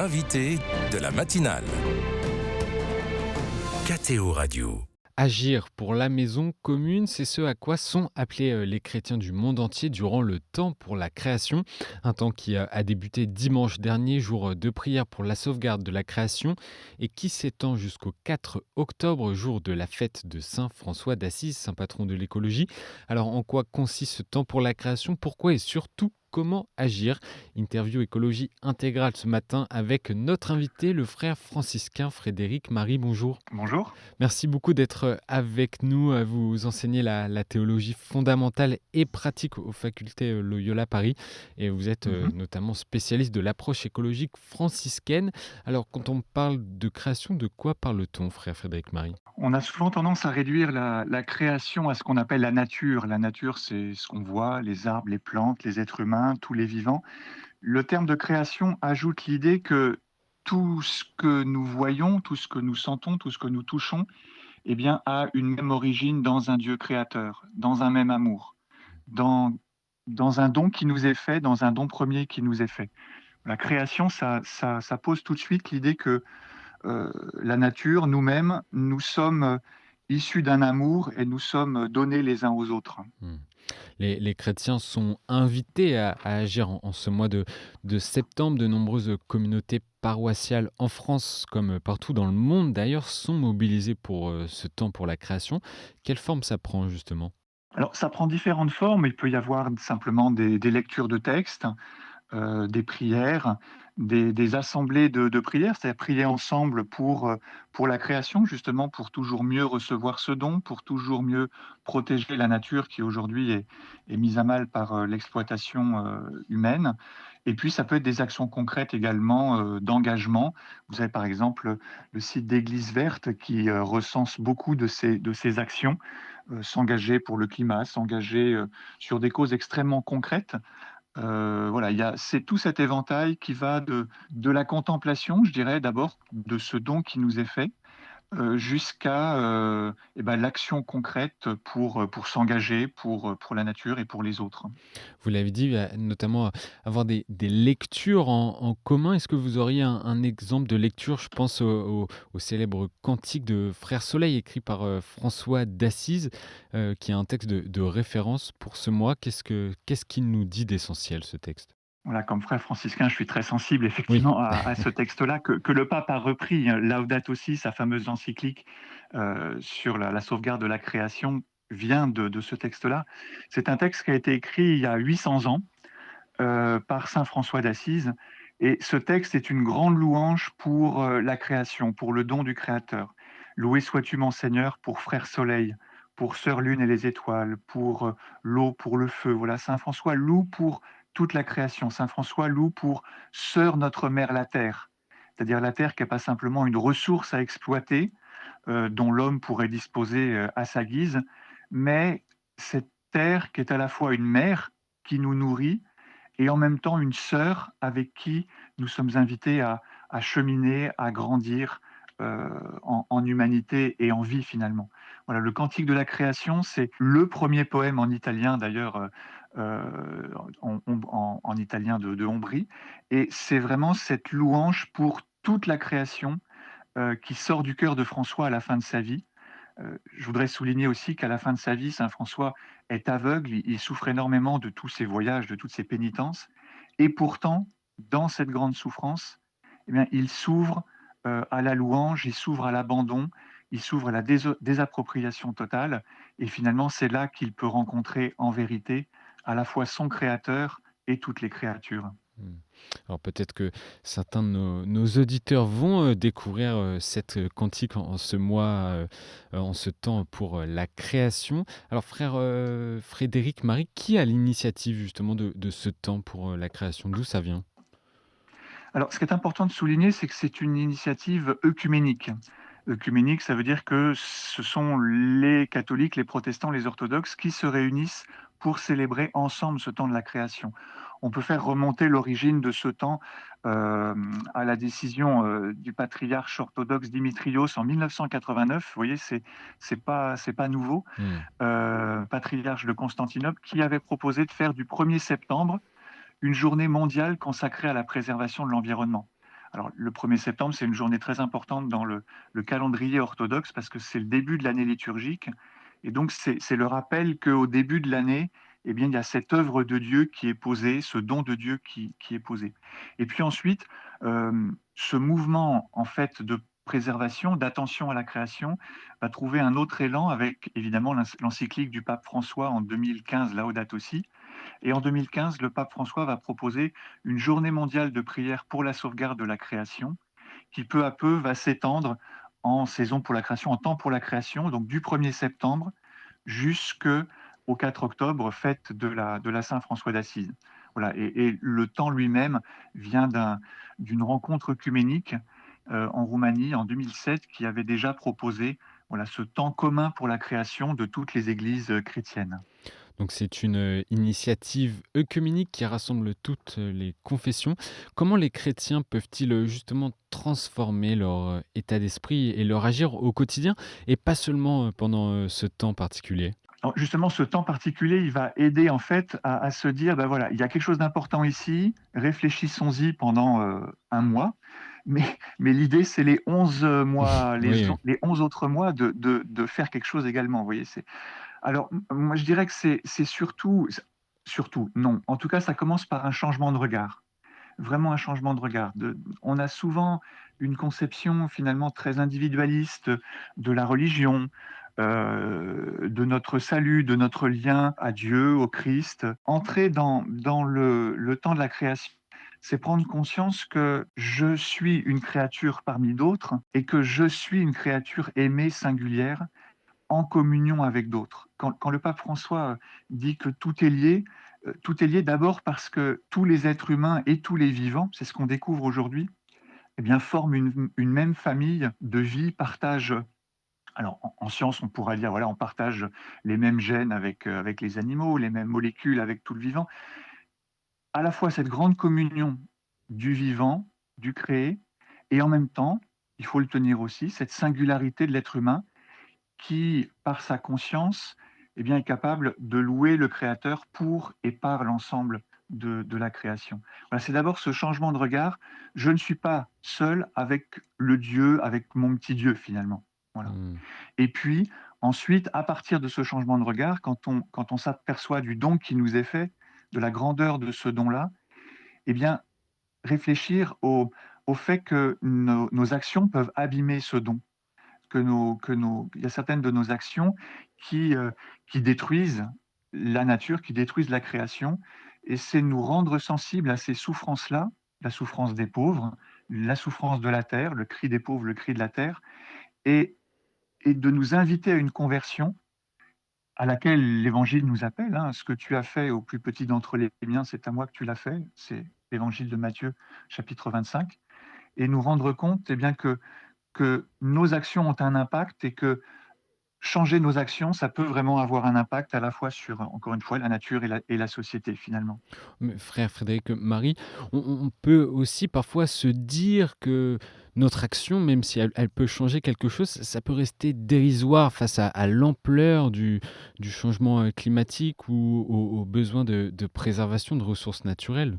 l'invité de la matinale. KTO Radio. Agir pour la maison commune, c'est ce à quoi sont appelés les chrétiens du monde entier durant le temps pour la création. Un temps qui a débuté dimanche dernier, jour de prière pour la sauvegarde de la création, et qui s'étend jusqu'au 4 octobre, jour de la fête de Saint François d'Assise, saint patron de l'écologie. Alors en quoi consiste ce temps pour la création? Pourquoi et surtout comment agir? Interview écologie intégrale ce matin avec notre invité, le frère franciscain Frédéric Marie. Bonjour. Bonjour. Merci beaucoup d'être avec nous. Vous enseignez la théologie fondamentale et pratique aux facultés Loyola Paris et vous êtes notamment spécialiste de l'approche écologique franciscaine. Alors, quand on parle de création, de quoi parle-t-on, frère Frédéric Marie? On a souvent tendance à réduire la création à ce qu'on appelle la nature. La nature, c'est ce qu'on voit, les arbres, les plantes, les êtres humains, tous les vivants. Le terme de création ajoute l'idée que tout ce que nous voyons, tout ce que nous sentons, tout ce que nous touchons, eh bien, a une même origine dans un Dieu créateur, dans un même amour, dans, dans un don qui nous est fait, dans un don premier qui nous est fait. La création, ça pose tout de suite l'idée que la nature, nous-mêmes, nous sommes issus d'un amour et nous sommes donnés les uns aux autres. Hmm. Les chrétiens sont invités à agir en ce mois de septembre. De nombreuses communautés paroissiales en France, comme partout dans le monde d'ailleurs, sont mobilisées pour ce temps pour la création. Quelle forme ça prend justement? Alors, ça prend différentes formes. Il peut y avoir simplement des lectures de textes, des prières, des assemblées de prières, c'est-à-dire prier ensemble pour la création, justement, pour toujours mieux recevoir ce don, pour toujours mieux protéger la nature qui aujourd'hui est mise à mal par l'exploitation humaine. Et puis, ça peut être des actions concrètes également d'engagement. Vous avez par exemple le site d'Église Verte qui recense beaucoup de ces actions, s'engager pour le climat, s'engager sur des causes extrêmement concrètes. Voilà, c'est tout cet éventail qui va de la contemplation, je dirais d'abord, de ce don qui nous est fait, jusqu'à l'action concrète pour s'engager pour la nature et pour les autres. Vous l'avez dit, notamment avoir des lectures en commun. Est-ce que vous auriez un exemple de lecture? Je pense au célèbre Cantique de Frère Soleil écrit par François d'Assise, qui est un texte de référence pour ce mois. Qu'est-ce qu'il nous dit d'essentiel, ce texte? Voilà, comme frère franciscain, je suis très sensible Oui. effectivement à ce texte-là que le pape a repris, Laudato Si, sa fameuse encyclique sur la sauvegarde de la création, vient de ce texte-là. C'est un texte qui a été écrit il y a 800 ans par saint François d'Assise. Et ce texte est une grande louange pour la création, pour le don du Créateur. Loué sois-tu, mon Seigneur, pour Frère Soleil, pour Sœur Lune et les étoiles, pour l'eau, pour le feu. Voilà, saint François loue pour toute la création. Saint François loue pour Sœur notre Mère la Terre, c'est-à-dire la Terre qui n'est pas simplement une ressource à exploiter, dont l'homme pourrait disposer à sa guise, mais cette Terre qui est à la fois une mère qui nous nourrit, et en même temps une sœur avec qui nous sommes invités à cheminer, à grandir en humanité et en vie finalement. Voilà, le Cantique de la création, c'est le premier poème en italien d'ailleurs, en italien de Ombrie, et c'est vraiment cette louange pour toute la création qui sort du cœur de François à la fin de sa vie. Je voudrais souligner aussi qu'à la fin de sa vie, saint François est aveugle, il souffre énormément de tous ses voyages, de toutes ses pénitences, et pourtant, dans cette grande souffrance, eh bien, il s'ouvre à la louange, il s'ouvre à l'abandon, il s'ouvre à la désappropriation totale, et finalement, c'est là qu'il peut rencontrer en vérité à la fois son Créateur et toutes les créatures. Mmh. Alors peut-être que certains de nos auditeurs vont, découvrir, cette, cantique en ce mois, en ce temps pour, la création. Alors frère, Frédéric Marie, qui a l'initiative justement de ce temps pour, la création? D'où ça vient? Alors, ce qui est important de souligner, c'est que c'est une initiative œcuménique. Œcuménique, ça veut dire que ce sont les catholiques, les protestants, les orthodoxes qui se réunissent pour célébrer ensemble ce temps de la création. On peut faire remonter l'origine de ce temps à la décision du patriarche orthodoxe Dimitrios en 1989. Vous voyez, c'est pas nouveau. Mmh. Patriarche de Constantinople, qui avait proposé de faire du 1er septembre une journée mondiale consacrée à la préservation de l'environnement. Alors, le 1er septembre, c'est une journée très importante dans le calendrier orthodoxe parce que c'est le début de l'année liturgique et donc c'est le rappel qu'au début de l'année, eh bien, il y a cette œuvre de Dieu qui est posée, ce don de Dieu qui est posé. Et puis ensuite, ce mouvement, en fait, de préservation, d'attention à la création, va trouver un autre élan avec évidemment l'encyclique du pape François en 2015, Laudato si. Et en 2015, le pape François va proposer une journée mondiale de prière pour la sauvegarde de la création, qui peu à peu va s'étendre en saison pour la création, en temps pour la création, donc du 1er septembre jusqu'au 4 octobre, fête de la Saint-François d'Assise. Voilà, et le temps lui-même vient d'une rencontre œcuménique en Roumanie en 2007 qui avait déjà proposé voilà, ce temps commun pour la création de toutes les églises chrétiennes. Donc c'est une, initiative œcuménique qui rassemble toutes, les confessions. Comment les chrétiens peuvent-ils, justement transformer leur, état d'esprit et leur agir au quotidien et pas seulement, pendant, ce temps particulier? Alors justement, ce temps particulier, il va aider en fait à se dire, ben voilà, il y a quelque chose d'important ici, réfléchissons-y pendant 1 mois, mais, mais l'idée, c'est les 11 mois, Oui, oui. les 11 autres mois de faire quelque chose également. Vous voyez, alors, moi, je dirais que c'est surtout, non. En tout cas, ça commence par un changement de regard, vraiment un changement de regard. On a souvent une conception finalement très individualiste de la religion, de notre salut, de notre lien à Dieu, au Christ. Entrer dans le temps de la création, c'est prendre conscience que je suis une créature parmi d'autres et que je suis une créature aimée singulière en communion avec d'autres. Quand le pape François dit que tout est lié d'abord parce que tous les êtres humains et tous les vivants, c'est ce qu'on découvre aujourd'hui, eh bien, forment une même famille de vie, partagent. Alors, en science, on pourrait dire, voilà, on partage les mêmes gènes avec les animaux, les mêmes molécules avec tout le vivant. À la fois cette grande communion du vivant, du créé, et en même temps, il faut le tenir aussi, cette singularité de l'être humain qui, par sa conscience, eh bien, est capable de louer le Créateur pour et par l'ensemble de la création. Voilà, c'est d'abord ce changement de regard. Je ne suis pas seul avec le Dieu, avec mon petit Dieu finalement. Voilà. Mmh. Et puis, ensuite, à partir de ce changement de regard, quand on s'aperçoit du don qui nous est fait, de la grandeur de ce don-là, eh bien, réfléchir au fait que nos actions peuvent abîmer ce don il y a certaines de nos actions qui, heu, qui détruisent la nature, qui détruisent la création et c'est nous rendre sensibles à ces souffrances-là, la souffrance des pauvres, la souffrance de la terre, le cri des pauvres, le cri de la terre et de nous inviter à une conversion à laquelle l'Évangile nous appelle, hein. «Ce que tu as fait au plus petit d'entre les miens, c'est à moi que tu l'as fait». C'est l'Évangile de Matthieu, chapitre 25 et nous rendre compte, eh bien, que nos actions ont un impact et que changer nos actions, ça peut vraiment avoir un impact à la fois sur, encore une fois, la nature et la société, finalement. Mais frère Frédéric, Marie, on peut aussi parfois se dire que notre action, même si elle peut changer quelque chose, ça peut rester dérisoire face à l'ampleur du changement, climatique ou aux besoins de préservation de ressources naturelles.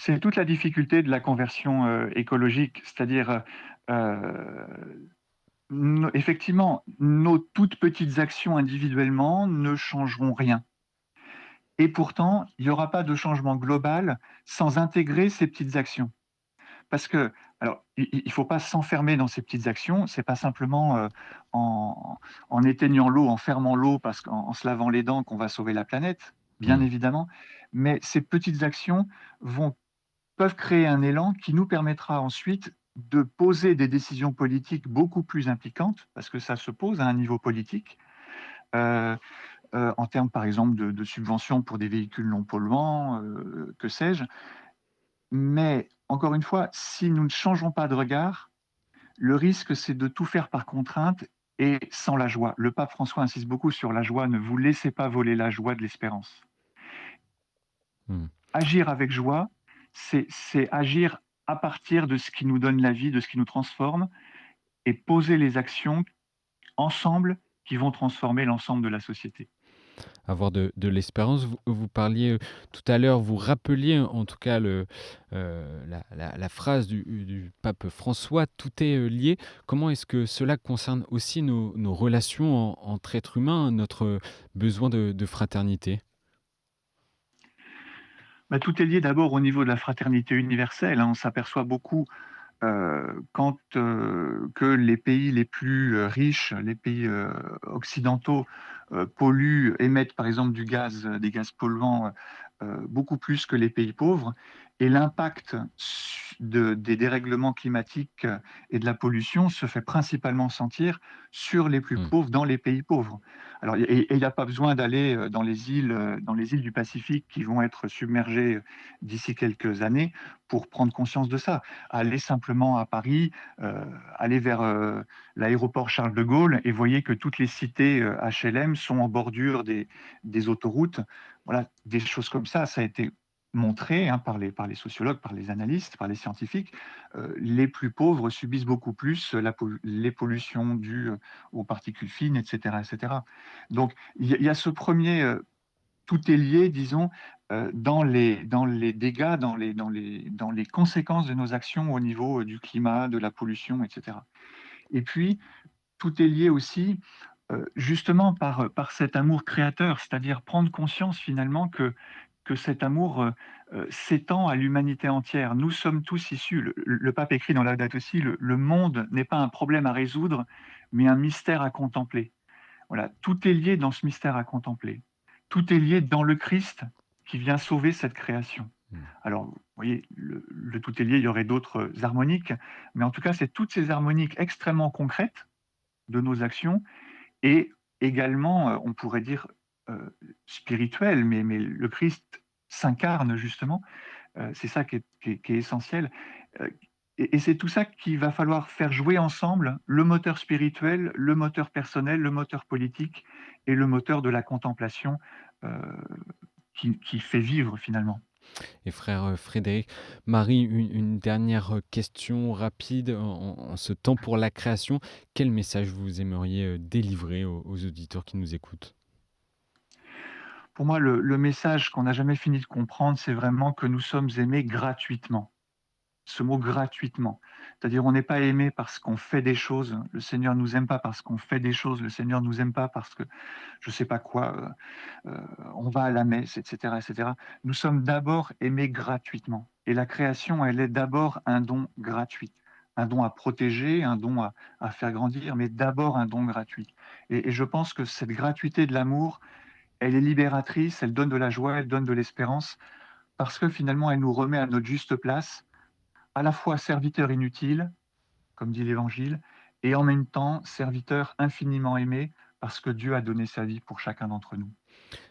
C'est toute la difficulté de la conversion, écologique, c'est-à-dire, effectivement, nos toutes petites actions individuellement ne changeront rien et pourtant, il n'y aura pas de changement global sans intégrer ces petites actions. Parce que alors, il ne faut pas s'enfermer dans ces petites actions. C'est pas simplement, en éteignant l'eau, en fermant l'eau parce qu'en se lavant les dents qu'on va sauver la planète, bien Mmh. évidemment. Mais ces petites actions vont peuvent créer un élan qui nous permettra ensuite de poser des décisions politiques beaucoup plus impliquantes, parce que ça se pose à un niveau politique, heu en termes, par exemple, de subventions pour des véhicules non polluants, que sais-je. Mais encore une fois, si nous ne changeons pas de regard, le risque, c'est de tout faire par contrainte et sans la joie. Le pape François insiste beaucoup sur la joie. Ne vous laissez pas voler la joie de l'espérance. Mmh. Agir avec joie, c'est agir à partir de ce qui nous donne la vie, de ce qui nous transforme et poser les actions ensemble qui vont transformer l'ensemble de la société. Avoir de l'espérance. Vous parliez, tout à l'heure, vous rappeliez en tout cas la phrase du pape François: «Tout est, lié». Comment est-ce que cela concerne aussi nos relations entre êtres humains, notre besoin de fraternité? Bah, tout est lié d'abord au niveau de la fraternité universelle, hein. On s'aperçoit beaucoup que les pays les plus, riches, les pays, occidentaux, polluent, émettent par exemple des gaz polluants, beaucoup plus que les pays pauvres et l'impact des dérèglements climatiques et de la pollution se fait principalement sentir sur les plus Mmh. pauvres dans les pays pauvres. Alors et il n'y a pas besoin d'aller, dans les îles du Pacifique qui vont être submergées, d'ici quelques années pour prendre conscience de ça. Aller simplement à Paris, aller vers, l'aéroport Charles de Gaulle et voyez que toutes les cités, HLM sont en bordure des autoroutes. Voilà, des choses comme ça a été montré, hein, par les sociologues, par les analystes, par les scientifiques. Les plus pauvres subissent beaucoup plus les pollutions dues, aux particules fines et cetera et cetera. Donc il y a ce premier tout est lié, disons, dans les dégâts, dans les conséquences de nos actions au niveau, du climat, de la pollution et cetera. Et puis, tout est lié aussi, justement par cet amour créateur, c'est-à-dire prendre conscience finalement que cet amour, s'étend à l'humanité entière. Nous sommes tous issus, le pape écrit dans Laudato si: «Le monde n'est pas un problème à résoudre, mais un mystère à contempler». Voilà, tout est lié dans ce mystère à contempler. Tout est lié dans le Christ qui vient sauver cette création. Mmh. Alors, vous voyez, le tout est lié, il y aurait d'autres harmoniques, mais en tout cas, c'est toutes ces harmoniques extrêmement concrètes de nos actions et également, on pourrait dire, spirituelles, mais le Christ s'incarne justement, c'est ça qui est essentiel, heu et c'est tout ça qu'il va falloir faire jouer ensemble, le moteur spirituel, le moteur personnel, le moteur politique et le moteur de la contemplation, heu, qui fait vivre finalement. Et frère, Frédéric, Marie, une dernière, question rapide en ce temps pour la création. Quel message vous aimeriez, délivrer aux auditeurs qui nous écoutent? Pour moi, le message qu'on n'a jamais fini de comprendre, c'est vraiment que nous sommes aimés gratuitement. Ce mot gratuitement. C'est-à-dire on n'est pas aimé parce qu'on fait des choses. Le Seigneur nous aime pas parce qu'on fait des choses. Le Seigneur nous aime pas parce que je sais pas quoi, on va à la messe, et cetera, et cetera. Nous sommes d'abord aimés gratuitement et la création, elle est d'abord un don gratuit. Un don à protéger, un don à faire grandir, mais d'abord un don gratuit et je pense que cette gratuité de l'amour, elle est libératrice, elle donne de la joie, elle donne de l'espérance parce que finalement, elle nous remet à notre juste place à la fois serviteur inutile, comme dit l'Évangile, et en même temps serviteur infiniment aimé, parce que Dieu a donné sa vie pour chacun d'entre nous.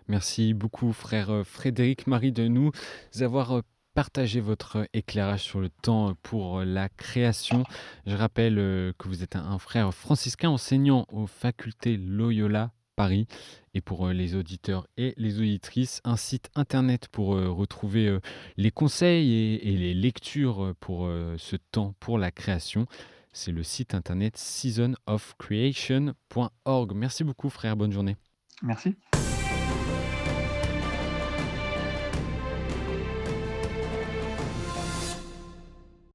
Merci beaucoup, frère, Frédéric Marie, de nous avoir, partagé votre éclairage sur le temps, pour, la création. Je rappelle, que vous êtes un frère franciscain enseignant aux facultés Loyola Paris et pour, les auditeurs et les auditrices, un site internet pour, retrouver, les conseils et les lectures, pour, ce temps pour la création. C'est le site internet seasonofcreation.org. Merci beaucoup frère, bonne journée. Merci.